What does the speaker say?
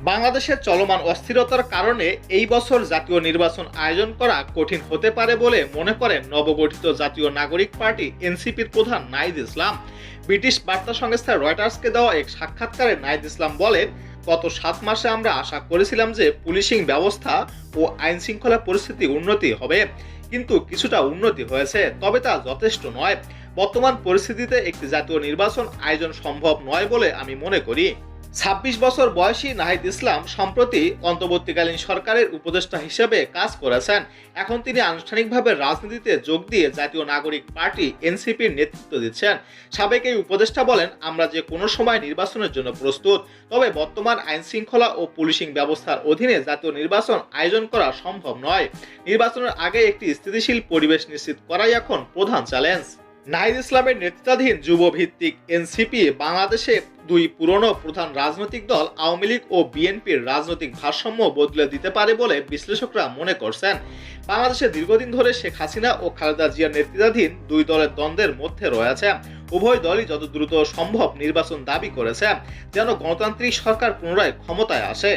বাংলাদেশের চলমান অস্থিরতার কারণে এই বছর জাতীয় নির্বাচন আয়োজন করা কঠিন হতে পারে বলে মনে করেন নবগঠিত জাতীয় নাগরিক পার্টি এনসিপির প্রধান নাহিদ ইসলাম। ব্রিটিশ বার্তা সংস্থা রয়টার্সকে দেওয়া এক সাক্ষাৎকারে নাহিদ ইসলাম বলেন, গত 7 মাসে আমরা আশা করেছিলাম যে পুলিশিং ব্যবস্থা ও আইন শৃঙ্খলা পরিস্থিতি উন্নতি হবে, কিন্তু কিছুটা উন্নতি হয়েছে, তবে তা যথেষ্ট নয়। বর্তমান পরিস্থিতিতে একটি জাতীয় নির্বাচন আয়োজন সম্ভব নয় বলে আমি মনে করি। 26 বছর বয়সী নাহিদ ইসলাম সম্প্রতি অন্তর্বর্তীকালীন সরকারের উপদেষ্টা হিসেবে কাজ করেছেন। এখন তিনি আনুষ্ঠানিকভাবে রাজনীতিতে যোগ দিয়ে জাতীয় নাগরিক পার্টি এনসিপির নেতৃত্ব দিচ্ছেন। সাবেক এই উপদেষ্টা বলেন, আমরা যে কোনো সময় নির্বাচনের জন্য প্রস্তুত, তবে বর্তমান আইন শৃঙ্খলা ও পুলিশিং ব্যবস্থার অধীনে জাতীয় নির্বাচন আয়োজন করা সম্ভব নয়। নির্বাচনের আগে একটি স্থিতিশীল পরিবেশ নিশ্চিত করাই এখন প্রধান চ্যালেঞ্জ। নাহিদ ইসলামের নেতৃত্বাধীন যুব ভিত্তিক এনসিপি বাংলাদেশে দুই পুরনো প্রধান রাজনৈতিক দল আওয়ামী লীগ ও বিএনপির রাজনৈতিক ভারসাম্য বদলে দিতে পারে বলে বিশ্লেষকরা মনে করছেন। বাংলাদেশে দীর্ঘদিন ধরে শেখ হাসিনা ও খালেদা জিয়ার নেতৃত্বাধীন দুই দলের দ্বন্দ্বের মধ্যে রয়েছে। উভয় দলই যত দ্রুত সম্ভব নির্বাচন দাবি করেছে, যেন গণতান্ত্রিক সরকার পুনরায় ক্ষমতায় আসে।